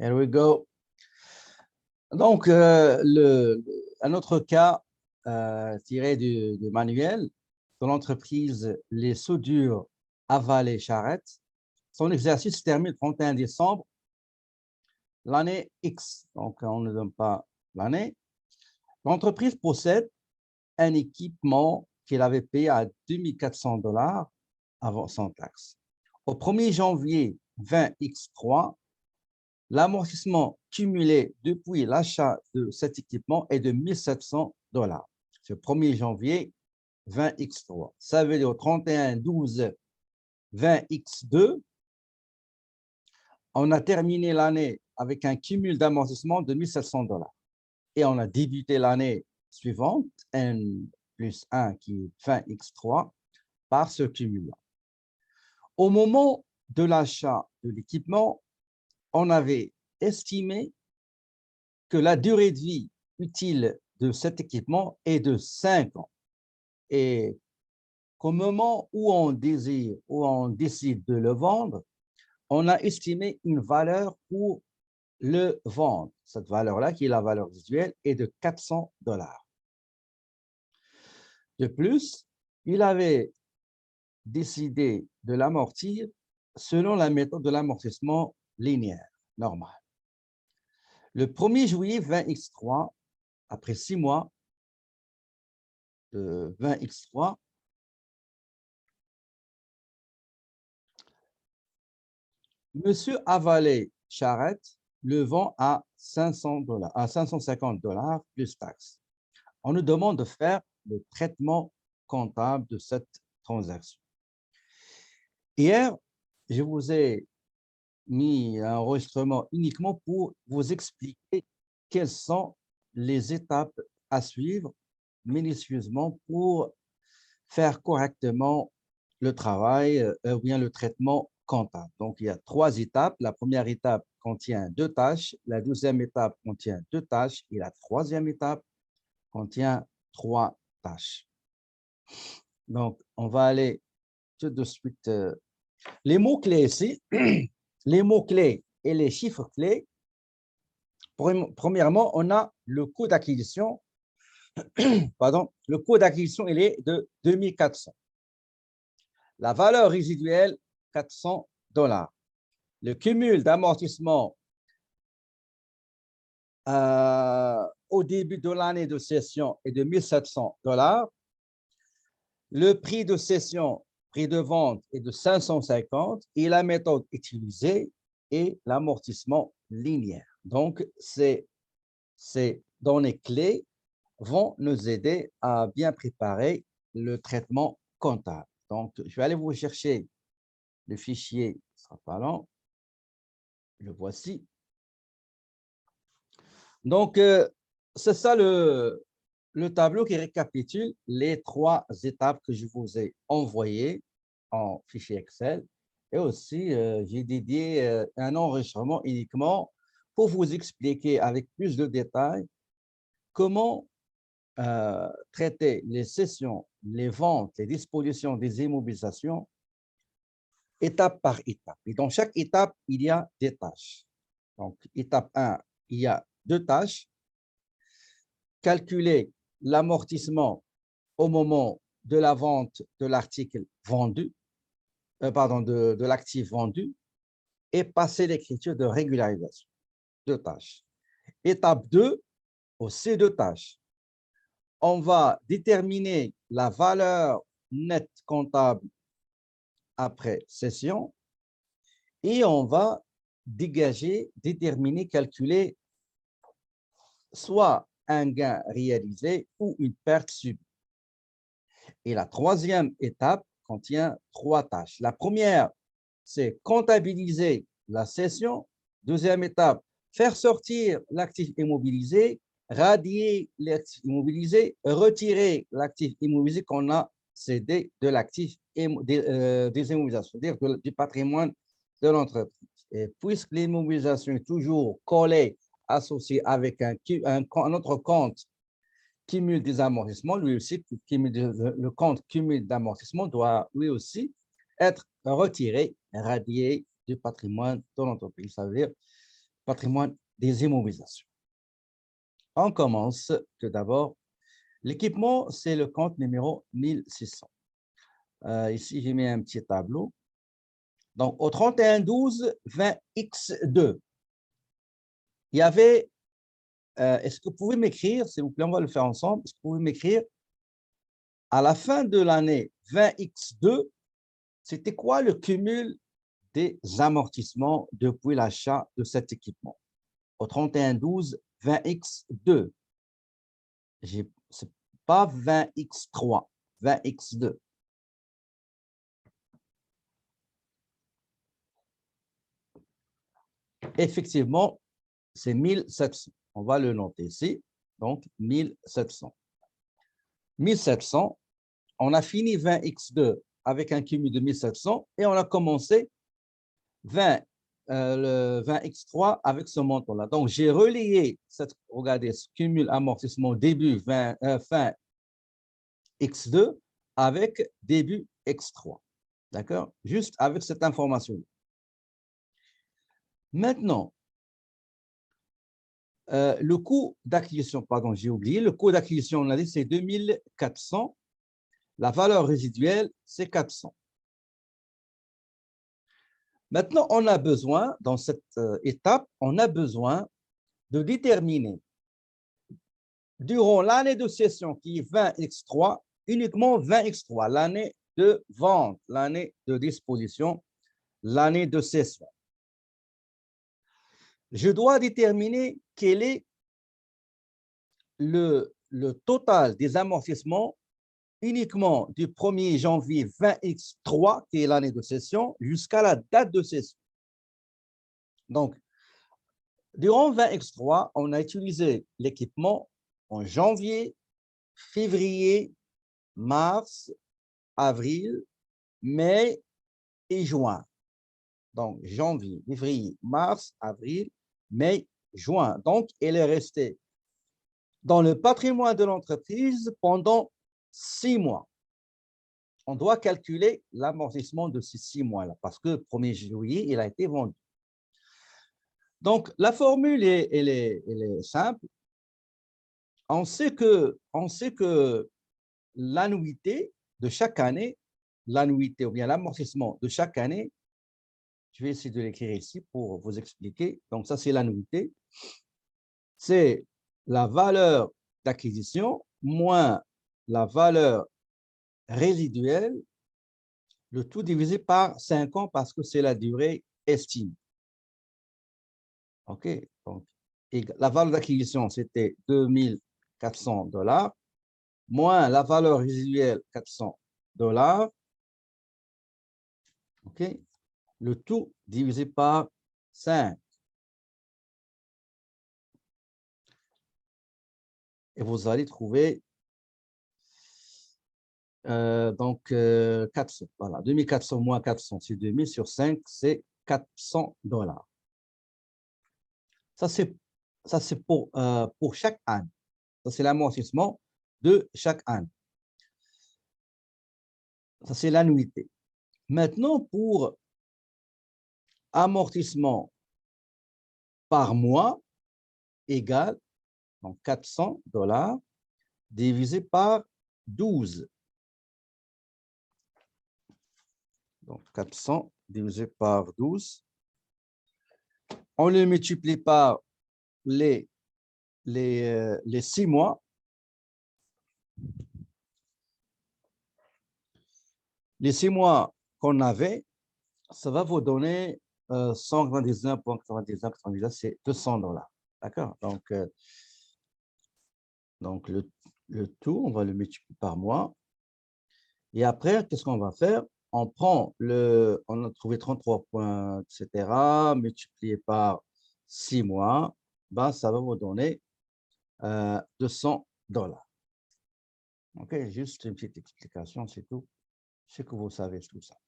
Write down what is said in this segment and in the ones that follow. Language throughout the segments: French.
Here we go. Donc, un autre cas tiré du manuel de l'entreprise Les Soudures Avalées Charrette. Son exercice se termine le 31 décembre, l'année X. Donc, on ne donne pas l'année. L'entreprise possède un équipement qu'elle avait payé à 2 400 $ avant sans taxe. Au 1er janvier 20X3, l'amortissement cumulé depuis l'achat de cet équipement est de 1 700 $. Ce 1er janvier 20X3. Ça veut dire au 31/12/20X2, on a terminé l'année avec un cumul d'amortissement de 1 700 $. Et on a débuté l'année suivante, N plus 1 qui est 20X3, par ce cumul-là. Au moment de l'achat de l'équipement, on avait estimé que la durée de vie utile de cet équipement est de 5 ans. Et qu'au moment où on désire, où on décide de le vendre, on a estimé une valeur pour le vendre. Cette valeur-là, qui est la valeur visuelle, est de 400 $. De plus, il avait décidé de l'amortir selon la méthode de l'amortissement linéaire normal. Le 1er juillet 20X3, après 6 mois de 20X3, Monsieur Avalé Charrette le vend à 500 $, à 550 $ plus taxes. On nous demande de faire le traitement comptable de cette transaction. Hier, je vous ai mis un enregistrement uniquement pour vous expliquer quelles sont les étapes à suivre minutieusement pour faire correctement le travail ou bien le traitement comptable. Donc, il y a 3 étapes. La première étape contient 2 tâches, la deuxième étape contient 2 tâches et la troisième étape contient 3 tâches. Donc, on va aller tout de suite. Les mots-clés ici, les mots-clés et les chiffres clés. Premièrement, on a le coût d'acquisition. Pardon, le coût d'acquisition, il est de 2400. La valeur résiduelle, 400 $. Le cumul d'amortissement au début de l'année de cession est de 1 700 $. Le prix de cession, prix de vente est de 550 et la méthode utilisée est l'amortissement linéaire. Donc, ces données clés vont nous aider à bien préparer le traitement comptable. Donc, je vais aller vous chercher le fichier, ce ne sera pas long. Le voici. Donc, c'est ça le tableau qui récapitule les 3 étapes que je vous ai envoyées en fichier Excel. Et aussi, j'ai dédié un enregistrement uniquement pour vous expliquer avec plus de détails comment traiter les cessions, les ventes, les dispositions des immobilisations étape par étape. Et dans chaque étape, il y a des tâches. Donc, étape 1, il y a 2 tâches. Calculer l'amortissement au moment de la vente de l'article vendu, de l'actif vendu, et passer l'écriture de régularisation. 2 tâches. Étape 2, aussi 2 tâches. On va déterminer la valeur nette comptable après cession et on va dégager, déterminer, calculer soit un gain réalisé ou une perte subie. Et la troisième étape contient 3 tâches. La première, c'est comptabiliser la cession. Deuxième étape, faire sortir l'actif immobilisé, radier l'actif immobilisé, retirer l'actif immobilisé qu'on a cédé de l'actif des immobilisations, c'est-à-dire du patrimoine de l'entreprise. Et puisque l'immobilisation est toujours collée, associée avec un autre compte cumul des amortissements, lui aussi, le compte cumul d'amortissement doit lui aussi être retiré, radié du patrimoine de l'entreprise. Ça veut dire patrimoine des immobilisations. On commence tout d'abord. L'équipement, c'est le compte numéro 1600. Ici, j'ai mis un petit tableau. Donc, au 31-12-20X2, il y avait, est-ce que vous pouvez m'écrire, s'il vous plaît, on va le faire ensemble, est-ce que vous pouvez m'écrire, à la fin de l'année 20X2, c'était quoi le cumul des amortissements depuis l'achat de cet équipement? Au 31-12-20X2. Ce n'est pas 20X3, 20X2. Effectivement, c'est 1700. On va le noter ici. Donc, 1700. 1700, on a fini 20X2 avec un cumul de 1700 et on a commencé le 20X3 avec ce montant-là. Donc, j'ai relié, regardez, ce cumul amortissement début fin X2 avec début X3. D'accord? Juste avec cette information. Maintenant, le coût d'acquisition, pardon, j'ai oublié, le coût d'acquisition, on a dit, c'est 2400. La valeur résiduelle, c'est 400. Maintenant, on a besoin, dans cette étape, on a besoin de déterminer, durant l'année de cession qui est 20X3, uniquement 20X3, l'année de vente, l'année de disposition, l'année de cession. Je dois déterminer quel est le total des amortissements uniquement du 1er janvier 20X3, qui est l'année de cession, jusqu'à la date de cession. Donc, durant 20X3, on a utilisé l'équipement en janvier, février, mars, avril, mai et juin. Donc, janvier, février, mars, avril, mai, juin. Donc, elle est restée dans le patrimoine de l'entreprise pendant 6 mois. On doit calculer l'amortissement de ces 6 mois-là parce que le 1er juillet, il a été vendu. Donc, la formule, elle est simple. On sait que l'annuité de chaque année, l'annuité ou bien l'amortissement de chaque année, je vais essayer de l'écrire ici pour vous expliquer. Donc, ça, c'est l'annuité. C'est la valeur d'acquisition moins la valeur résiduelle, le tout divisé par 5 ans parce que c'est la durée estimée. OK? Donc, la valeur d'acquisition, c'était 2400 $, moins la valeur résiduelle, 400 $. OK? Le tout divisé par 5. Et vous allez trouver donc 400. Voilà, 2400 moins 400, c'est 2000 sur 5, c'est 400 $. Ça, c'est pour chaque année. Ça, c'est l'amortissement de chaque année. Ça, c'est l'annuité. Maintenant, pour amortissement par mois égale donc 400 $ divisé par 12. Donc, 400 divisé par 12. On le multiplie par les 6 mois. Les 6 mois qu'on avait, ça va vous donner 199,99, c'est 200 $. D'accord? Donc le tout, on va le multiplier par mois. Et après, qu'est-ce qu'on va faire? On prend on a trouvé 33 points, etc., multiplié par 6 mois, ben, ça va vous donner 200 $. OK, juste une petite explication, c'est tout. Je sais que vous savez tout ça.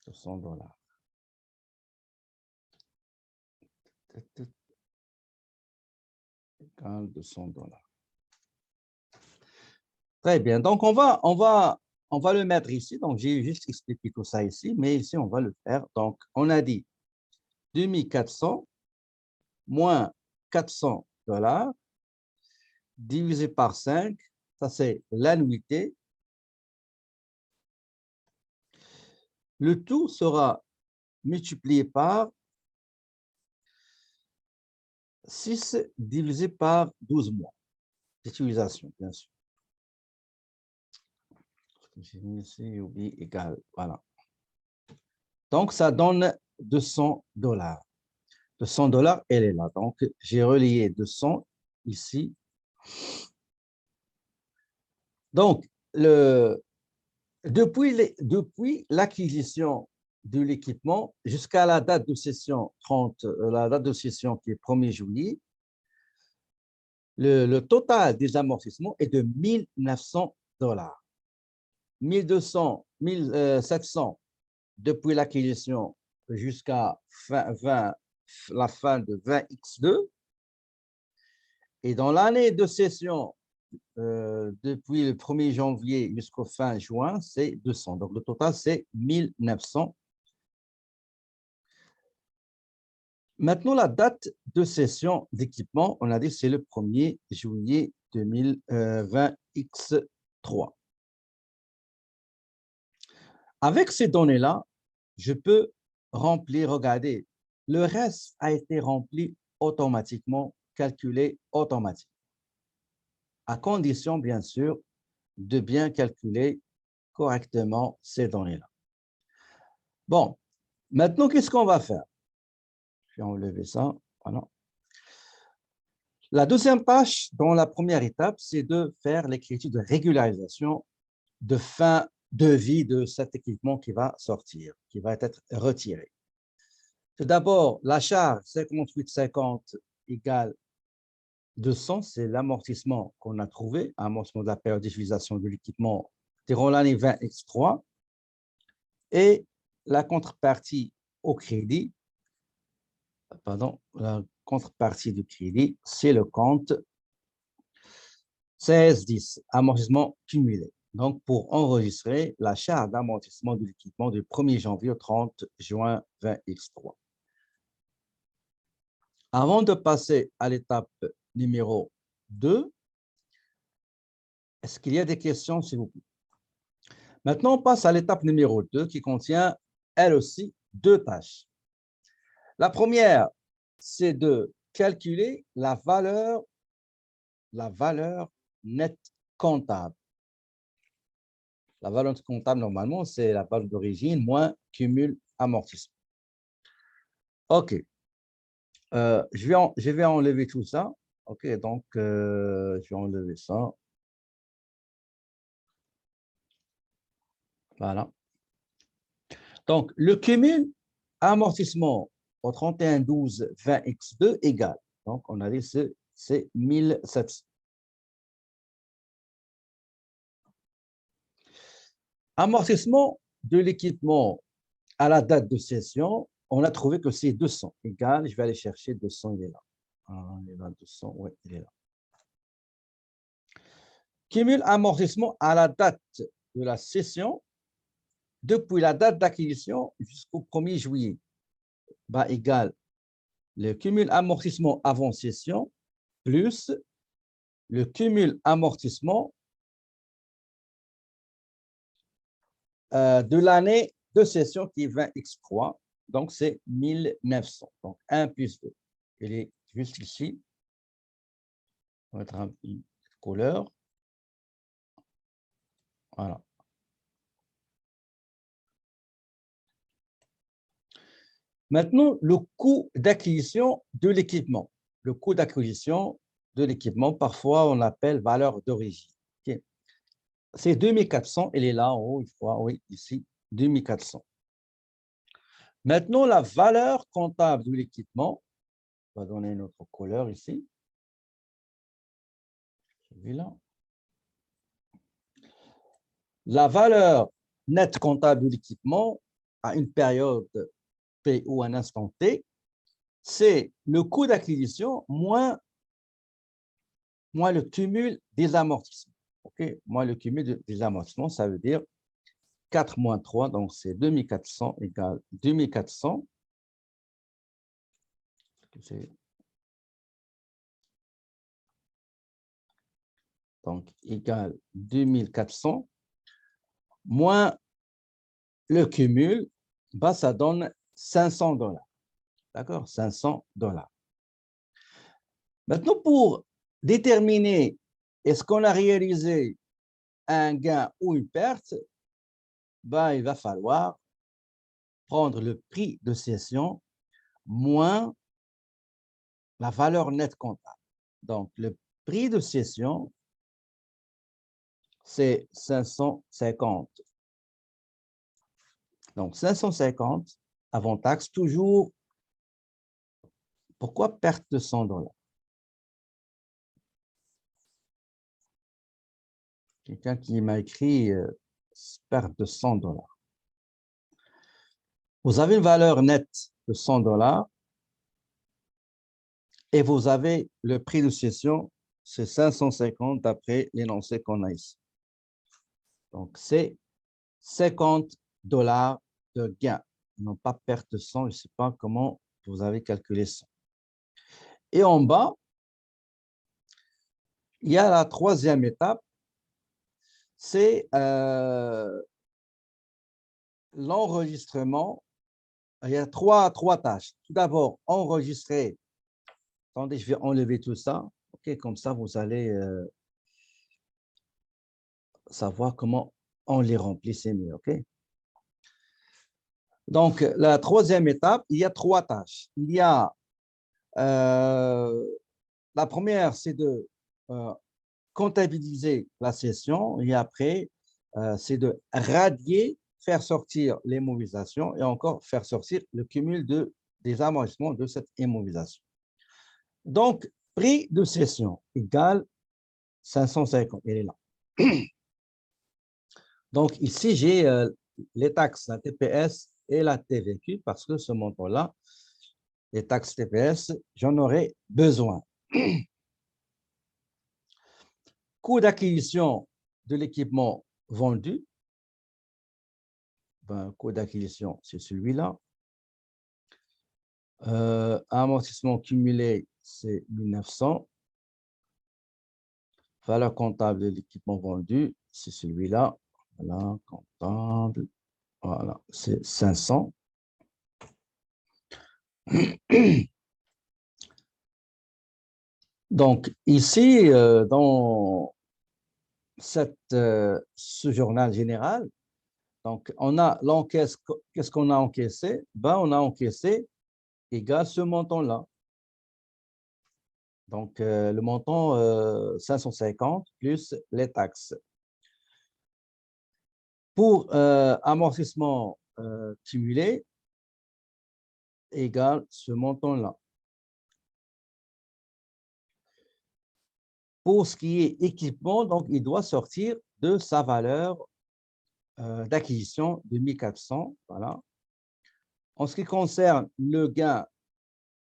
200 $. 200 $. Très bien. Donc, on va le mettre ici. Donc, j'ai juste expliqué tout ça ici, mais ici, on va le faire. Donc, on a dit 2400 moins 400 $ divisé par 5, ça c'est l'annuité. Le tout sera multiplié par 6 divisé par 12 mois d'utilisation, bien sûr. J'ai mis ici, oublié, égal, voilà. Donc, ça donne 200 $. 200 $, elle est là. Donc, j'ai relié 200 ici. Donc, depuis l'acquisition de l'équipement jusqu'à la date de cession la date de cession qui est 1er juillet, le total des amortissements est de 1 900 $. 1200, 1700 depuis l'acquisition jusqu'à la fin de 20X2. Et dans l'année de cession, depuis le 1er janvier jusqu'au fin juin, c'est 200. Donc, le total, c'est 1 900. Maintenant, la date de cession d'équipement, on a dit c'est le 1er juillet 2020X3. Avec ces données-là, je peux remplir, regardez, le reste a été rempli automatiquement, calculé automatiquement, à condition, bien sûr, de bien calculer correctement ces données-là. Bon, maintenant, qu'est-ce qu'on va faire? Je vais enlever ça. Voilà. La deuxième tâche, dans la première étape, c'est de faire l'écriture de régularisation de fin de vie de cet équipement qui va sortir, qui va être retiré. Tout d'abord, la charge 58,50 égale 200, c'est l'amortissement qu'on a trouvé, amortissement de la période d'utilisation de l'équipement durant l'année 20X3, et la contrepartie au crédit, pardon, la contrepartie du crédit, c'est le compte 1610, amortissement cumulé. Donc, pour enregistrer la charge d'amortissement de l'équipement du 1er janvier au 30 juin 20X3. Avant de passer à l'étape numéro 2, est-ce qu'il y a des questions, s'il vous plaît? Maintenant, on passe à l'étape numéro 2 qui contient, elle aussi, 2 tâches. La première, c'est de calculer la valeur nette comptable. La valeur nette comptable, normalement, c'est la valeur d'origine moins cumul amortissement. OK. Je vais enlever tout ça. OK, donc je vais enlever ça. Voilà. Donc, le cumul amortissement au 31-12-20X2 égale. Donc, on a dit c'est 1700. Amortissement de l'équipement à la date de cession, on a trouvé que c'est 200 égale. Je vais aller chercher 200, il est là. Ah, il est là, 200, oui, il est là. Cumul amortissement à la date de la cession, depuis la date d'acquisition jusqu'au 1er juillet, bah, égale le cumul amortissement avant cession plus le cumul amortissement de l'année de cession qui est 20X3. Donc, c'est 1900. Donc, 1 plus 2. Il est juste ici. On va mettre une couleur. Voilà. Maintenant, le coût d'acquisition de l'équipement. Le coût d'acquisition de l'équipement, parfois, on l'appelle valeur d'origine. Okay. C'est 2400. Elle est là en haut, oui, ici, 2400. Maintenant, la valeur comptable de l'équipement, on va donner notre couleur ici. Celui-là. La valeur nette comptable de l'équipement à une période P ou un instant T, c'est le coût d'acquisition moins le cumul des amortissements. Okay? Moins le cumul des amortissements, ça veut dire 4 moins 3, donc c'est 2400 égale 2400 Donc, égale 2400 moins le cumul, bah, ça donne 500 $. D'accord? 500 $. Maintenant, pour déterminer est-ce qu'on a réalisé un gain ou une perte, bah, il va falloir prendre le prix de cession moins la valeur nette comptable. Donc, le prix de cession, c'est 550. Donc, 550 avant taxe, toujours. Pourquoi perte de 100 $? Quelqu'un qui m'a écrit perte de 100 $. Vous avez une valeur nette de 100 $ et vous avez le prix de cession, c'est 550 d'après l'énoncé qu'on a ici. Donc, c'est 50 $ de gain, non pas perte de 100. Je ne sais pas comment vous avez calculé ça. Et en bas, il y a la troisième étape, c'est l'enregistrement. Il y a trois tâches. Tout d'abord, enregistrer. Attendez, je vais enlever tout ça. OK, comme ça, vous allez savoir comment on les remplit, c'est mieux. OK? Donc, la troisième étape, il y a trois tâches. Il y a la première, c'est de comptabiliser la session et après, c'est de radier, faire sortir l'immobilisation et encore faire sortir le cumul des amortissements de cette immobilisation. Donc, prix de cession égale 550, il est là. Donc, ici, j'ai les taxes, la TPS et la TVQ, parce que ce montant-là, les taxes TPS, j'en aurai besoin. Coût d'acquisition de l'équipement vendu. Ben, coût d'acquisition, c'est celui-là. Amortissement cumulé, c'est 1900. Valeur comptable de l'équipement vendu, c'est celui-là. Voilà, comptable. Voilà, c'est 500. Donc, ici, dans ce journal général, donc, on a l'encaisse. Qu'est-ce qu'on a encaissé? Ben, on a encaissé égal ce montant-là. Donc, le montant 550 plus les taxes. Pour amortissement cumulé, égale ce montant-là. Pour ce qui est équipement, donc, il doit sortir de sa valeur d'acquisition de 1400. Voilà. En ce qui concerne le gain,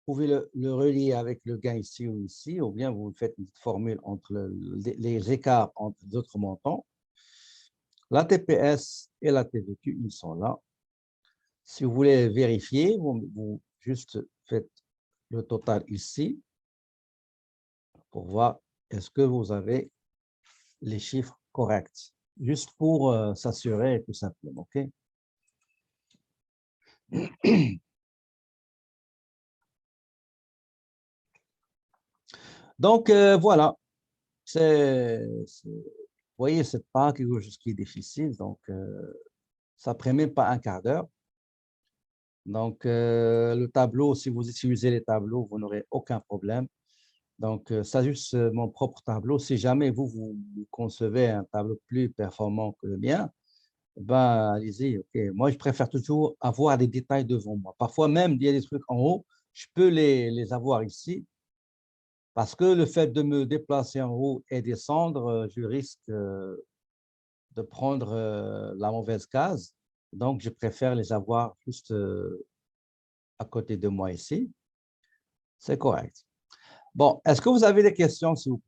vous pouvez le relier avec le gain ici ou ici, ou bien vous faites une formule entre les écarts entre d'autres montants. La TPS et la TVQ, ils sont là. Si vous voulez vérifier, vous juste faites le total ici pour voir est-ce que vous avez les chiffres corrects, juste pour s'assurer tout simplement. OK? Donc, voilà. Vous voyez, ce n'est pas quelque chose qui est difficile. Donc, ça ne prend même pas un quart d'heure. Donc, le tableau, si vous utilisez les tableaux, vous n'aurez aucun problème. Donc, ça juste mon propre tableau. Si jamais vous concevez un tableau plus performant que le mien, ben, allez-y. OK. Moi, je préfère toujours avoir des détails devant moi. Parfois même, il y a des trucs en haut, je peux les avoir ici. Parce que le fait de me déplacer en haut et descendre, je risque de prendre la mauvaise case. Donc, je préfère les avoir juste à côté de moi ici. C'est correct. Bon, est-ce que vous avez des questions, s'il vous plaît?